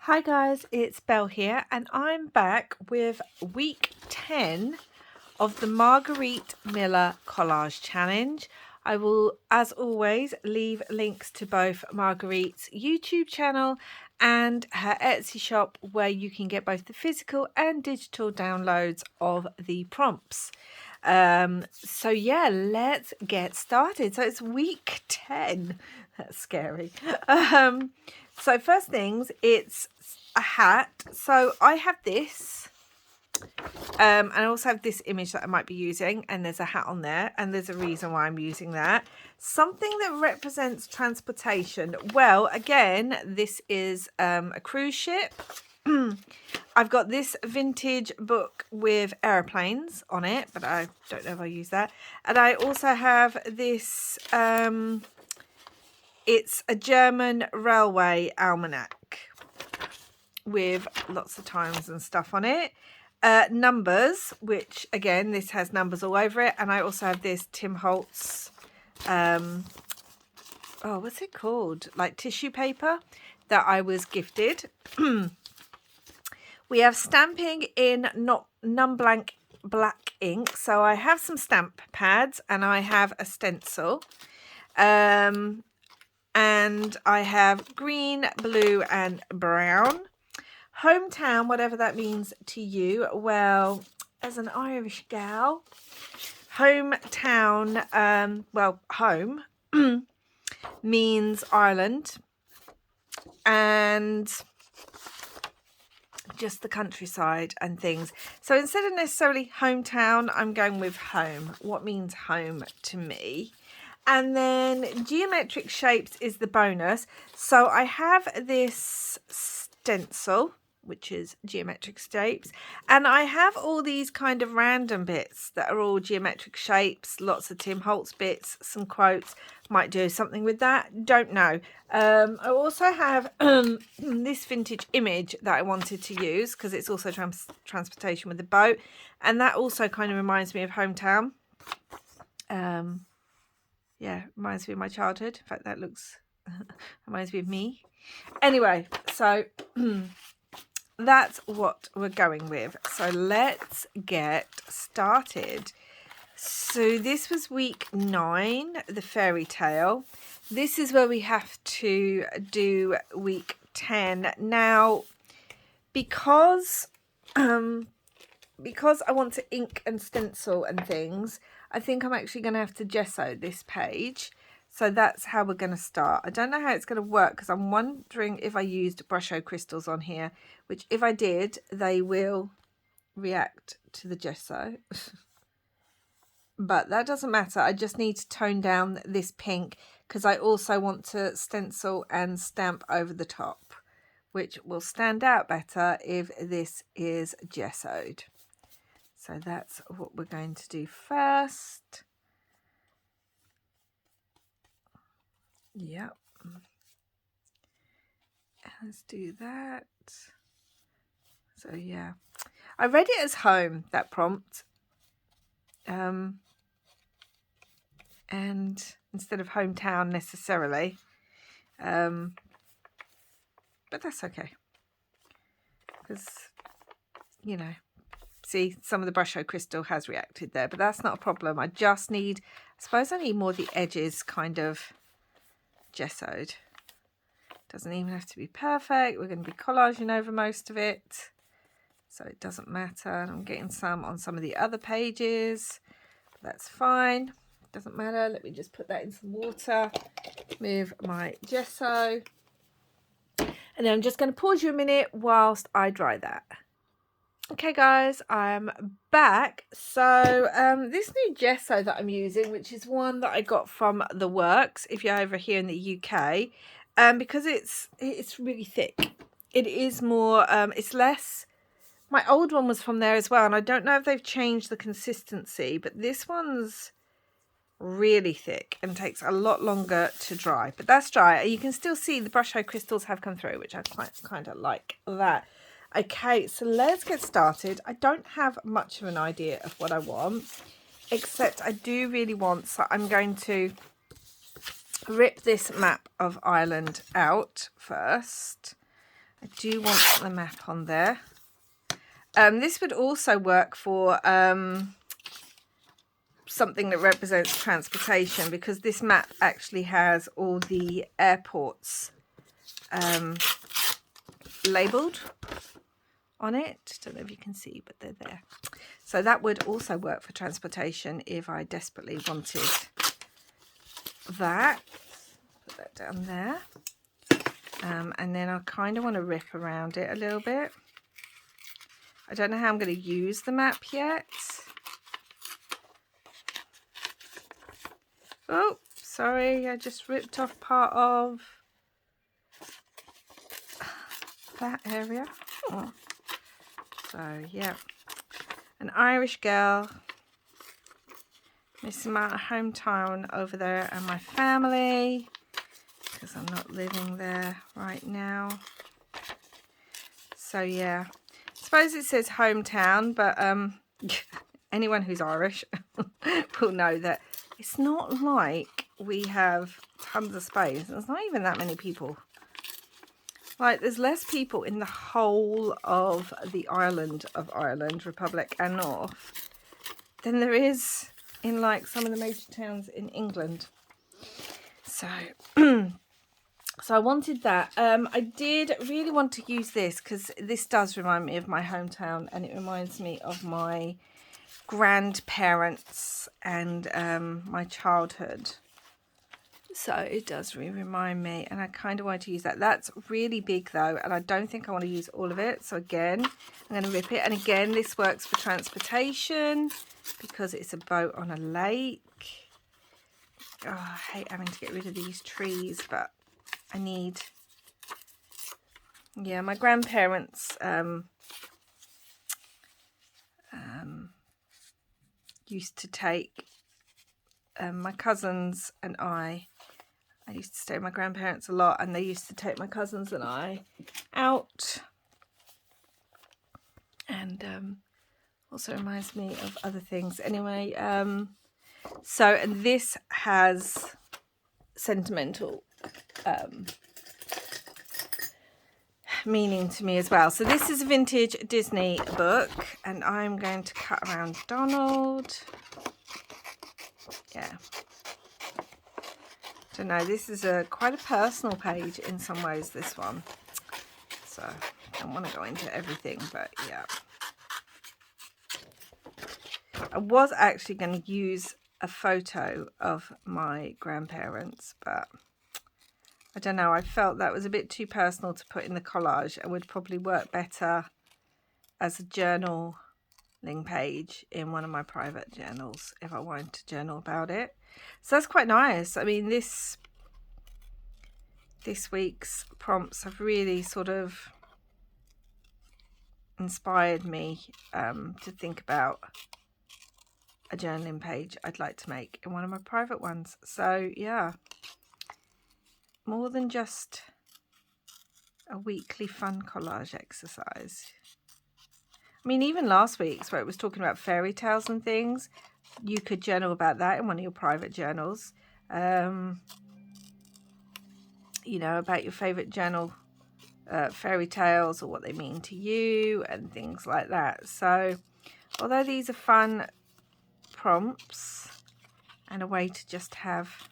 Hi guys, it's Belle here and I'm back with week 10 of the Margarete Miller Collage Challenge. I will, as always, leave links to both Margarete's YouTube channel and her Etsy shop where you can get both the physical and digital downloads of the prompts. So yeah, let's get started. So it's week 10. That's scary. So first things, it's a hat. So I have this. And I also have this image that I might be using, and there's a hat on there, and there's a reason why I'm using that. Something that represents transportation. Well, again, this is a cruise ship. I've got this vintage book with aeroplanes on it, but I don't know if I use that. And I also have this, it's a German railway almanac with lots of times and stuff on it. Numbers, which again, this has numbers all over it. And I also have this Tim Holtz, oh, what's it called? Like tissue paper that I was gifted. We have stamping in non-blank black ink. So I have some stamp pads and I have a stencil. And I have green, blue and brown. Hometown, whatever that means to you. Well, as an Irish gal, hometown, well, home means Ireland and just the countryside and things. So instead of necessarily hometown, I'm going with home. What means home to me? And then geometric shapes is the bonus. So I have this stencil, which is geometric shapes, and I have all these kind of random bits that are all geometric shapes, lots of Tim Holtz bits, some quotes. Might do something with that, don't know. I also have this vintage image that I wanted to use because it's also transportation with the boat, and that also kind of reminds me of hometown. Yeah, reminds me of my childhood. In fact, that looks reminds me of me. Anyway, so that's what we're going with. So let's get started. So this was week 9, the fairy tale. This is where we have to do week 10. Now, because I want to ink and stencil and things, I think I'm actually going to have to gesso this page. So that's how we're going to start. I don't know how it's going to work because I'm wondering if I used Brusho crystals on here, which if I did, they will react to the gesso. But that doesn't matter. I just need to tone down this pink because I also want to stencil and stamp over the top, which will stand out better if this is gessoed. So that's what we're going to do first. Yep. Let's do that. So yeah, I read it as home, that prompt. And instead of hometown necessarily. But that's okay. Because, you know, see, some of the Brusho crystal has reacted there, but that's not a problem. I just need, I suppose I need more of the edges kind of gessoed. Doesn't even have to be perfect. We're going to be collaging over most of it, so it doesn't matter. I'm getting some on some of the other pages. That's fine. Doesn't matter. Let me just put that in some water. Move my gesso. And then I'm just going to pause you a minute whilst I dry that. Okay guys, I'm back. So this new gesso that I'm using, which is one that I got from The Works, if you're over here in the UK, because it's really thick. It is more, it's less, my old one was from there as well, and I don't know if they've changed the consistency, but this one's really thick and takes a lot longer to dry, but that's dry. You can still see the Brusho crystals have come through, which I quite kind of like that. Okay, so let's get started. I don't have much of an idea of what I want, except I do really want, so I'm going to rip this map of Ireland out first. I do want the map on there. This would also work for something that represents transportation, because this map actually has all the airports labelled on it. Don't know if you can see, but they're there. So that would also work for transportation if I desperately wanted that. Put that down there. And then I kind of want to rip around it a little bit. I don't know how I'm going to use the map yet. Oh, sorry, I just ripped off part of that area. Oh. So, yeah. An Irish girl. Missing my hometown over there and my family, because I'm not living there right now. So, yeah. I suppose it says hometown, but anyone who's Irish will know that it's not like we have tons of space. There's not even that many people. Like, there's less people in the whole of the island of Ireland, Republic and North, than there is in like some of the major towns in England. So, so I wanted that. I did really want to use this because this does remind me of my hometown, and it reminds me of my grandparents and my childhood. So it does really remind me, and I kind of want to use that. That's really big though, and I don't think I want to use all of it. So again, I'm going to rip it. And again, this works for transportation because it's a boat on a lake. Oh, I hate having to get rid of these trees, but I need... Yeah, my grandparents used to take my cousins and I used to stay with my grandparents a lot, and they used to take my cousins and I out. And also reminds me of other things. Anyway, so, and this has sentimental meaning to me as well. So this is a vintage Disney book, and I'm going to cut around Donald. Yeah. Don't know, this is quite a personal page in some ways, this one. So I don't want to go into everything, but yeah. I was actually going to use a photo of my grandparents, but I don't know, I felt that was a bit too personal to put in the collage. It would probably work better as a journaling page in one of my private journals if I wanted to journal about it. So that's quite nice. I mean, this week's prompts have really sort of inspired me to think about a journaling page I'd like to make in one of my private ones. So yeah, more than just a weekly fun collage exercise. I mean, even last week's where it was talking about fairy tales and things, you could journal about that in one of your private journals. You know, about your favourite journal fairy tales or what they mean to you and things like that. So although these are fun prompts and a way to just have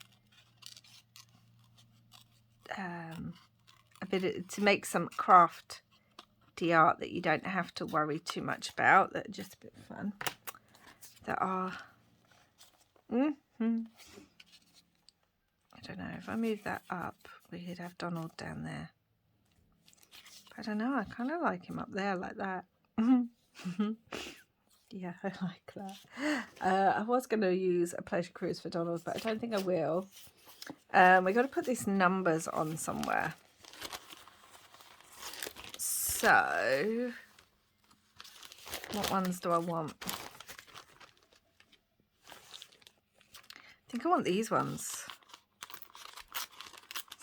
a bit of, to make some crafty art that you don't have to worry too much about, that are just a bit fun, that are I don't know, if I move that up we could have Donald down there. But I don't know, I kind of like him up there like that. Yeah, I like that. I was going to use a pleasure cruise for Donald, but I don't think I will. We've got to put these numbers on somewhere. So, what ones do I want? I think I want these ones.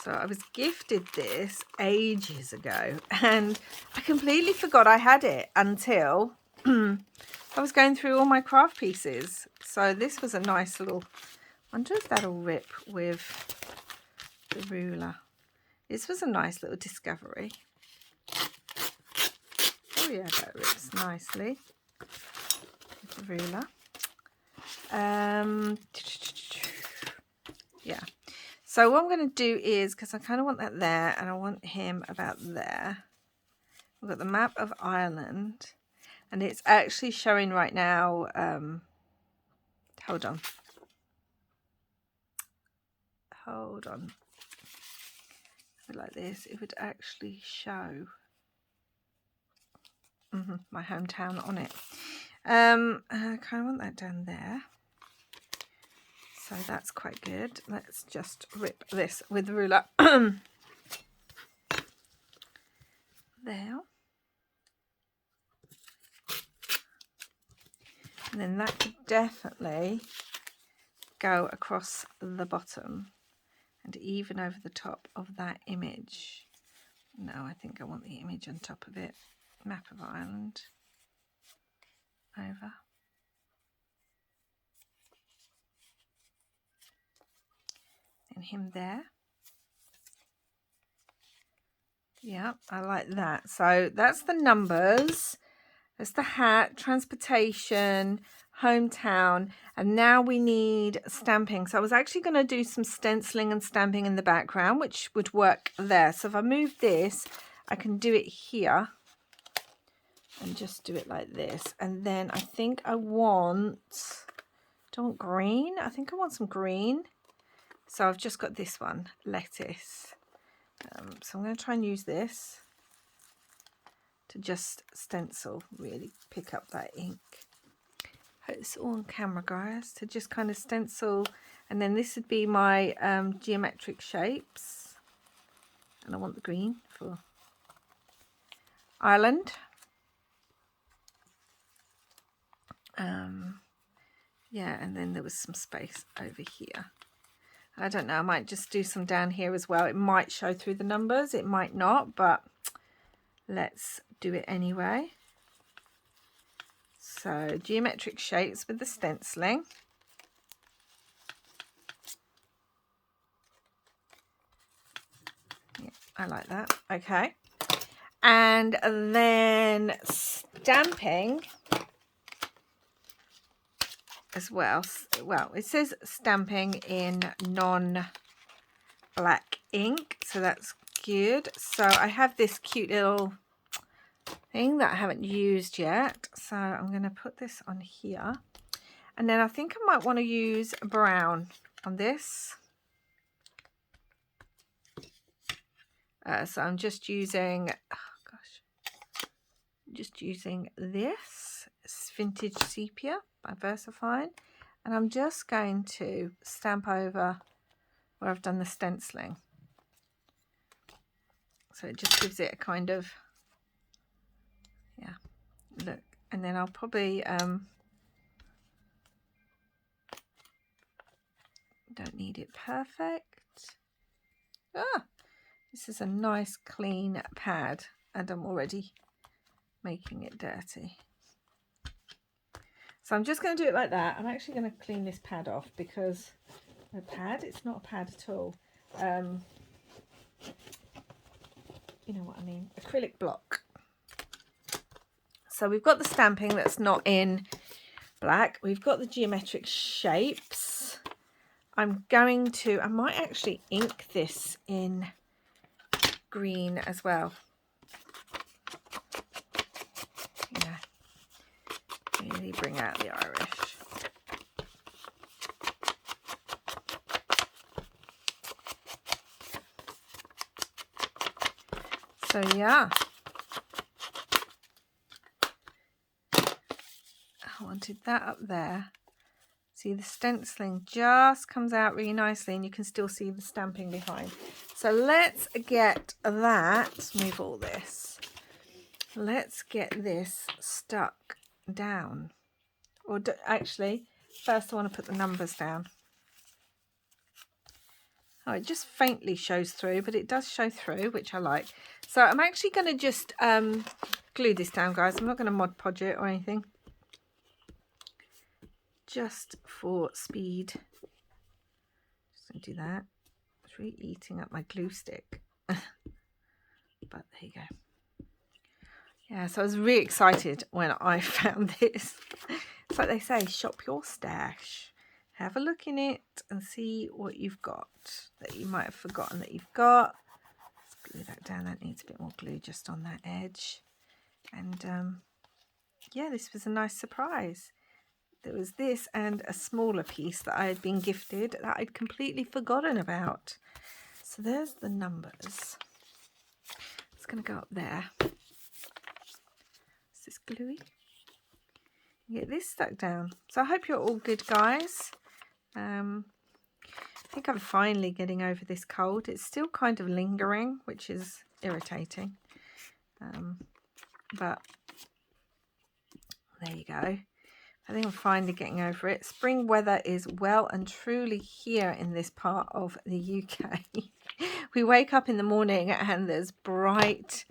So I was gifted this ages ago, and I completely forgot I had it until I was going through all my craft pieces. So this was a nice little, I wonder if that'll rip with the ruler. This was a nice little discovery. yeah, that rips nicely with the ruler. Yeah. So what I'm going to do is, because I kind of want that there and I want him about there. We've got the map of Ireland, and it's actually showing right now. Hold on. Like this, it would actually show my hometown on it. I kind of want that down there. So that's quite good. Let's just rip this with the ruler. There. And then that could definitely go across the bottom and even over the top of that image. No, I think I want the image on top of it. Map of Ireland. Over. And him there. Yeah, I like that. So that's the numbers. That's the hat, transportation, hometown, and now we need stamping. So I was actually going to do some stenciling and stamping in the background, which would work there. So if I move this, I can do it here and just do it like this. And then I think I want, do I want green? I think I want some green. So I've just got this one, lettuce. So I'm going to try and use this to just stencil, really pick up that ink. It's all on camera, guys, to just kind of stencil. And then this would be my geometric shapes. And I want the green for Ireland. Yeah, and then there was some space over here. I don't know, I might just do some down here as well. It might show through the numbers, it might not, but let's do it anyway. So geometric shapes with the stenciling. Yeah, I like that. Okay. And then stamping as well. Well, it says stamping in non-black ink, so that's good. So I have this cute little thing that I haven't used yet, so I'm going to put this on here, and then I think I might want to use brown on this. So I'm just using, just using this. It's Vintage Sepia by VersaFine, and I'm just going to stamp over where I've done the stenciling. So it just gives it a kind of, yeah, look. And then I'll probably don't need it perfect. This is a nice clean pad, and I'm already making it dirty. So I'm just going to do it like that. I'm actually going to clean this pad off because a pad, it's not a pad at all. You know what I mean, acrylic block. So we've got the stamping that's not in black. We've got the geometric shapes. I might actually ink this in green as well. Yeah, really bring out the Irish. So yeah, I wanted that up there. See, the stenciling just comes out really nicely, and you can still see the stamping behind. So let's get that, move all this. Let's get this stuck down. Or actually, first I want to put the numbers down. Oh, it just faintly shows through, but it does show through, which I like. So I'm actually going to just glue this down, guys. I'm not going to Mod Podge it or anything. Just for speed. Just going to do that. It's really eating up my glue stick. But there you go. Yeah, so I was really excited when I found this. It's like they say, shop your stash. Have a look in it and see what you've got that you might have forgotten that you've got. Let's glue that down. That needs a bit more glue just on that edge. And yeah, this was a nice surprise. There was this and a smaller piece that I had been gifted that I'd completely forgotten about. So there's the numbers. It's going to go up there. Is this gluey? Get this stuck down. So I hope you're all good, guys. I think I'm finally getting over this cold. It's still kind of lingering, which is irritating. But there you go. I think I'm finally getting over it. Spring weather is well and truly here in this part of the UK. We wake up in the morning and there's bright,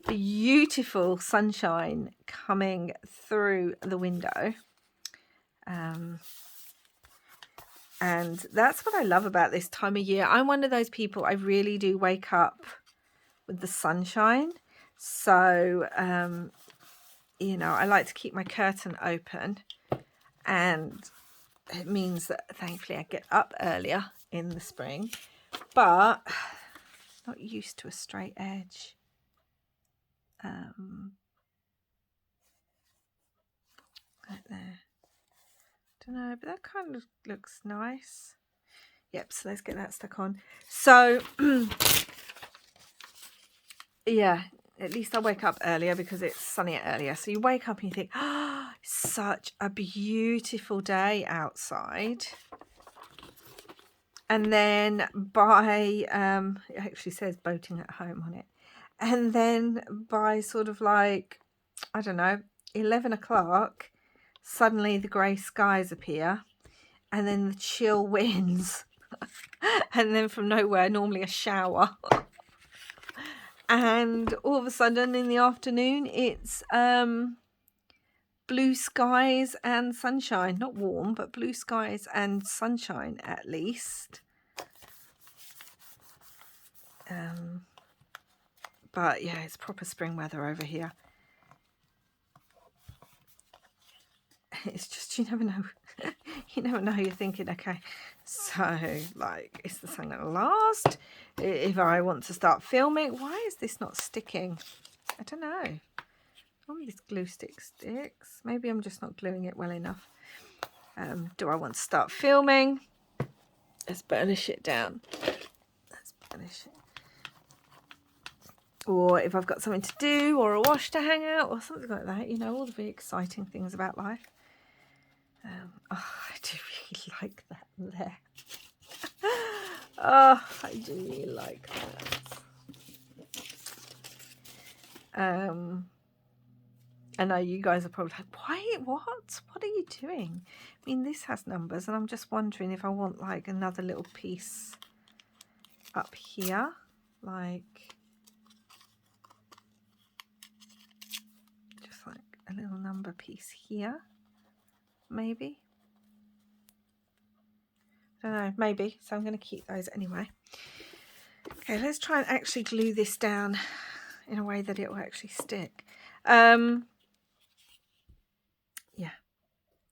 beautiful sunshine coming through the window. And that's what I love about this time of year. I'm one of those people, I really do wake up with the sunshine. So, you know, I like to keep my curtain open. And it means that thankfully I get up earlier in the spring. But not used to a straight edge. Right there. Don't know, but that kind of looks nice. Yep, so let's get that stuck on. So yeah, at least I wake up earlier because it's sunnier earlier. So you wake up and you think, oh, such a beautiful day outside. And then by it actually says boating at home on it. And then by sort of like, I don't know, 11 o'clock, suddenly the grey skies appear. And then the chill winds. And then from nowhere, normally a shower. And all of a sudden in the afternoon, it's blue skies and sunshine. Not warm, but blue skies and sunshine at least. But yeah, it's proper spring weather over here. It's just, you never know. You never know. You're thinking, okay, so like, is the sun going to last? If I want to start filming, why is this not sticking? I don't know. Normally this glue stick sticks. Maybe I'm just not gluing it well enough. Do I want to start filming? Let's burnish it down. Let's burnish it. Or if I've got something to do, or a wash to hang out, or something like that. You know, all the very exciting things about life. Oh, I do really like that there. Oh, I do really like that. I know you guys are probably like, why, what are you doing? I mean, this has numbers, and I'm just wondering if I want like another little piece up here, like just like a little number piece here, maybe. I don't know, maybe. So I'm going to keep those anyway. Okay, let's try and actually glue this down in a way that it will actually stick. Yeah,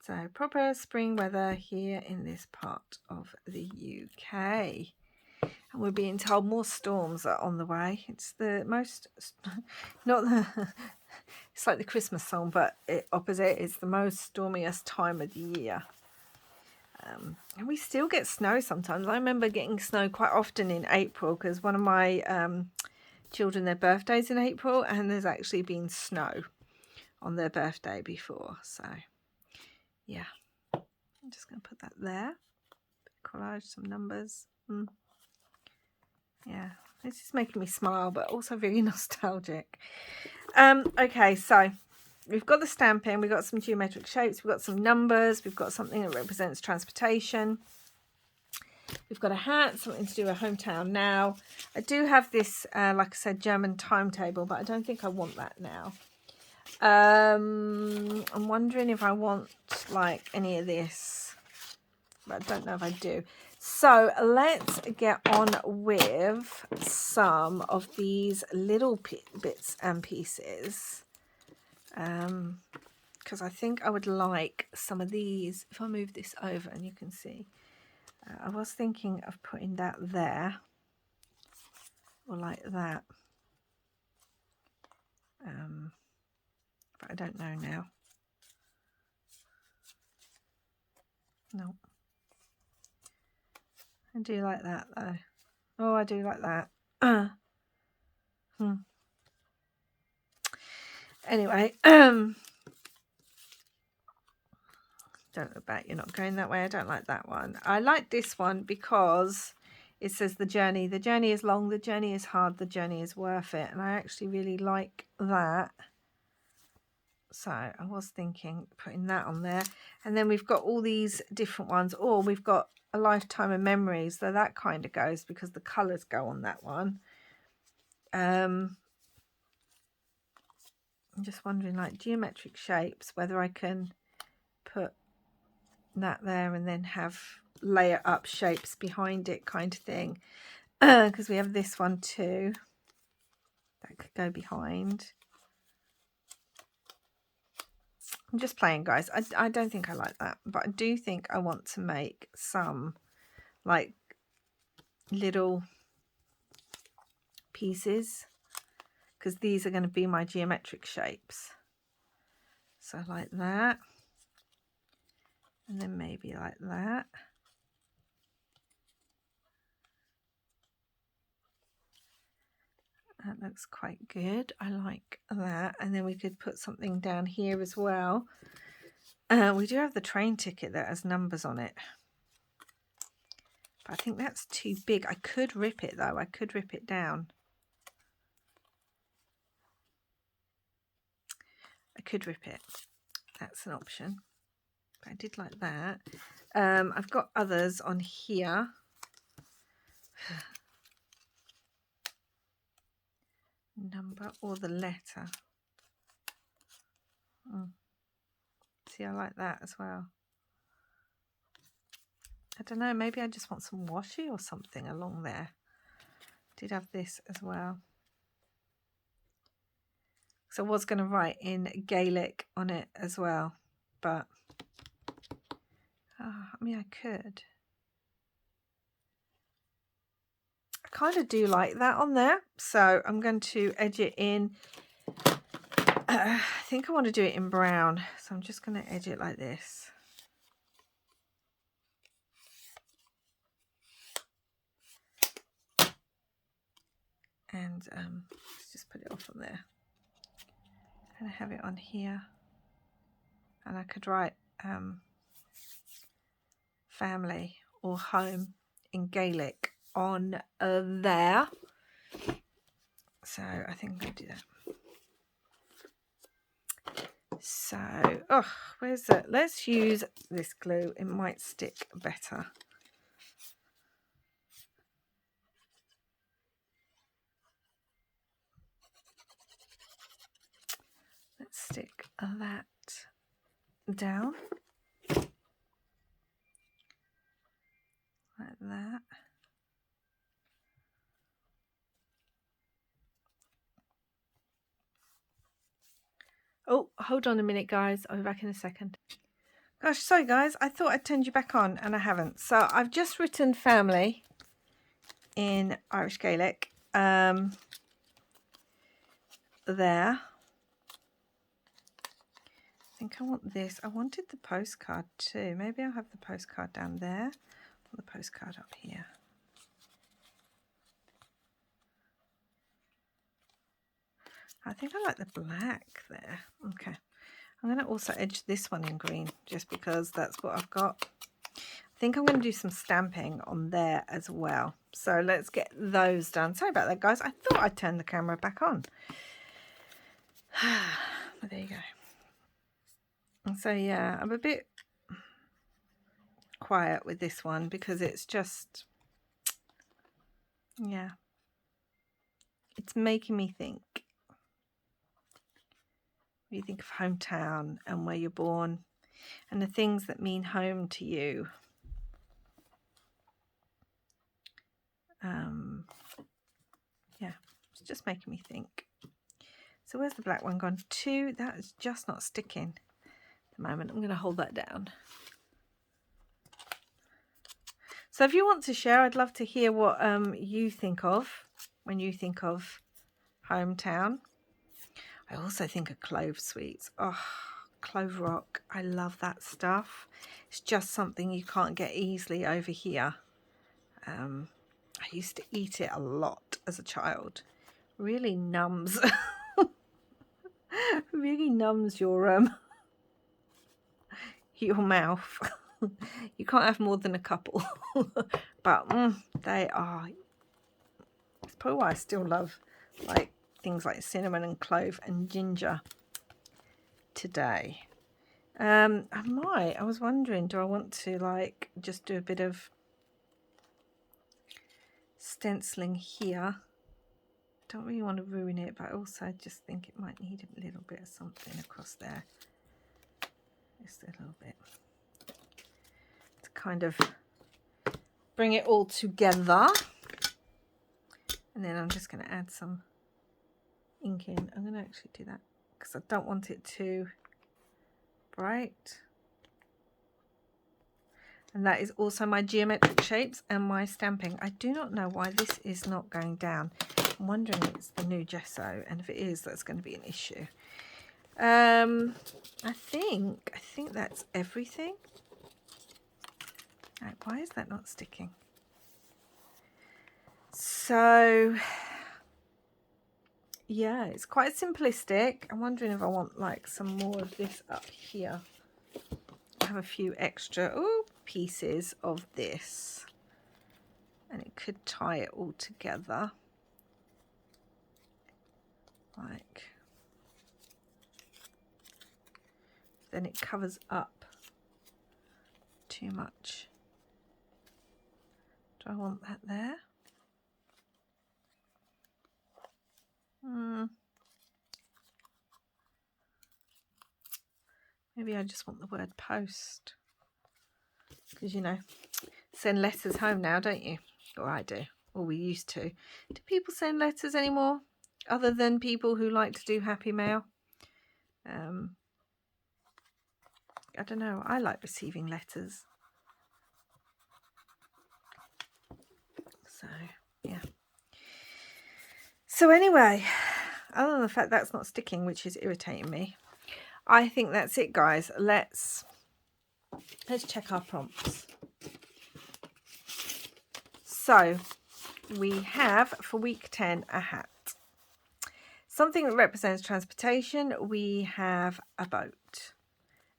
so proper spring weather here in this part of the UK. And we're being told more storms are on the way. It's the most, not the, it's like the Christmas song, but opposite, it's the most stormiest time of the year. And we still get snow sometimes. I remember getting snow quite often in April because one of my children, their birthday's in April, and there's actually been snow on their birthday before. So yeah, I'm just going to put that there. Collage, some numbers. Yeah, this is making me smile, but also really nostalgic. Okay, so we've got the stamping, we've got some geometric shapes, we've got some numbers, we've got something that represents transportation. We've got a hat, something to do with hometown now. I do have this, like I said, German timetable, but I don't think I want that now. I'm wondering if I want like any of this, but I don't know if I do. So let's get on with some of these little bits and pieces. because I think I would like some of these. If I move this over and you can see, I was thinking of putting that there or like that, but I don't know now. No, I do like that though. Oh, I do like that. Anyway, don't look back, you're not going that way. I don't like that one. I like this one because it says the journey is long, the journey is hard, the journey is worth it, and I actually really like that. So I was thinking putting that on there. And then we've got all these different ones. Or we've got a lifetime of memories, so that kind of goes because the colours go on that one. I'm just wondering, like geometric shapes, whether I can put that there and then have layer up shapes behind it kind of thing. Because we have this one too that could go behind. I'm just playing, guys. I don't think I like that, but I do think I want to make some like little pieces because these are going to be my geometric shapes. So like that, and then maybe like that. That looks quite good. I like that. And then we could put something down here as well. We do have the train ticket that has numbers on it, but I think that's too big. I could rip it though. I could rip it down. I could rip it. That's an option. But I did like that. I've got others on here. Number or the letter. See, I like that as well. I don't know, maybe I just want some washi or something along there. Did have this as well. So I was going to write in Gaelic on it as well, but I mean, I could. I kind of do like that on there, so I'm going to edge it in. I think I want to do it in brown, so I'm just going to edge it like this. And let's just put it off on there. And I have it on here, and I could write family or home in Gaelic on there. So I think I'm going to do that. So, oh, where's that? Let's use this glue. It might stick better. Let's stick that down like that. Oh, hold on a minute, guys. I'll be back in a second. Gosh, sorry, guys. I thought I'd turned you back on, and I haven't. So I've just written family in Irish Gaelic there. I think I want this. I wanted the postcard too. Maybe I'll have the postcard down there or the postcard up here. I think I like the black there. Okay. I'm going to also edge this one in green just because that's what I've got. I think I'm going to do some stamping on there as well. So let's get those done. Sorry about that, guys. I thought I'd turn the camera back on. But there you go. And so, yeah, I'm a bit quiet with this one because it's just, yeah, it's making me think. You think of hometown and where you're born and the things that mean home to you. Yeah, it's just making me think. So where's the black one gone? 2. That is just not sticking at the moment. I'm going to hold that down. So if you want to share, I'd love to hear what you think of when you think of hometown. I also think of clove sweets. Oh, clove rock. I love that stuff. It's just something you can't get easily over here. I used to eat it a lot as a child. Really numbs. Really numbs your mouth. You can't have more than a couple. But they are. It's probably why I still love like things like cinnamon and clove and ginger today. I was wondering, do I want to like just do a bit of stenciling here? Don't really want to ruin it, but also just think it might need a little bit of something across there. Just a little bit to kind of bring it all together. And then I'm just going to add some ink in. I'm going to actually do that because I don't want it too bright. And that is also my geometric shapes and my stamping. I do not know why this is not going down. I'm wondering if it's the new gesso, and if it is, that's going to be an issue. I think that's everything. Right, why is that not sticking? So yeah, it's quite simplistic. I'm wondering if I want like some more of this up here. I have a few extra pieces of this, and it could tie it all together. Like, then it covers up too much. Do I want that there? Maybe I just want the word post. Because, you know, send letters home now, don't you? Or I do. Or we used to. Do people send letters anymore? Other than people who like to do happy mail? I don't know. I like receiving letters. So, yeah. So anyway, other than the fact that's not sticking, which is irritating me, I think that's it, guys. Let's check our prompts. So we have for week 10 a hat. Something that represents transportation. We have a boat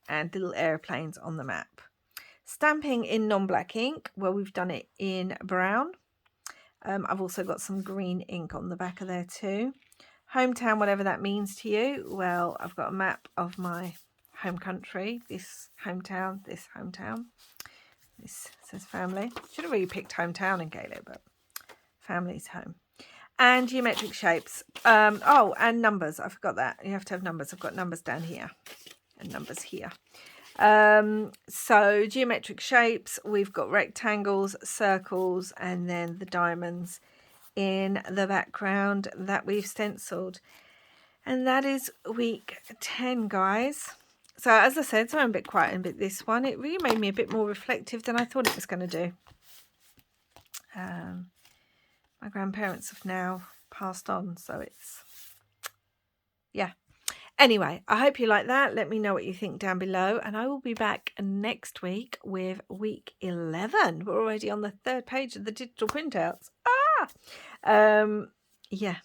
and little airplanes on the map. Stamping in non-black ink. Well, we've done it in brown. I've also got some green ink on the back of there too. Hometown, whatever that means to you. Well, I've got a map of my home country. This hometown, this hometown. This says family. Should have really picked hometown in Gaelic, but family's home. And geometric shapes. Oh, and numbers. I forgot that. You have to have numbers. I've got numbers down here and numbers here. So geometric shapes. We've got rectangles, circles, and then the diamonds in the background that we've stenciled. And that is week 10, guys. So as I said, so I'm a bit quiet in this one. It really made me a bit more reflective than I thought it was going to do. My grandparents have now passed on, so it's, yeah. Anyway, I hope you like that. Let me know what you think down below, and I will be back next week with week 11. We're already on the 3rd page of the digital printouts. Yeah.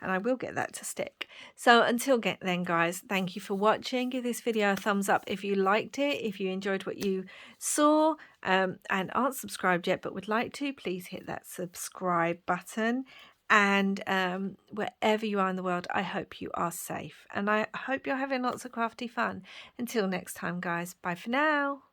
And I will get that to stick. So until then, guys, thank you for watching. Give this video a thumbs up if you liked it. If you enjoyed what you saw and aren't subscribed yet but would like to, please hit that subscribe button. And wherever you are in the world, I hope you are safe. And I hope you're having lots of crafty fun. Until next time, guys. Bye for now.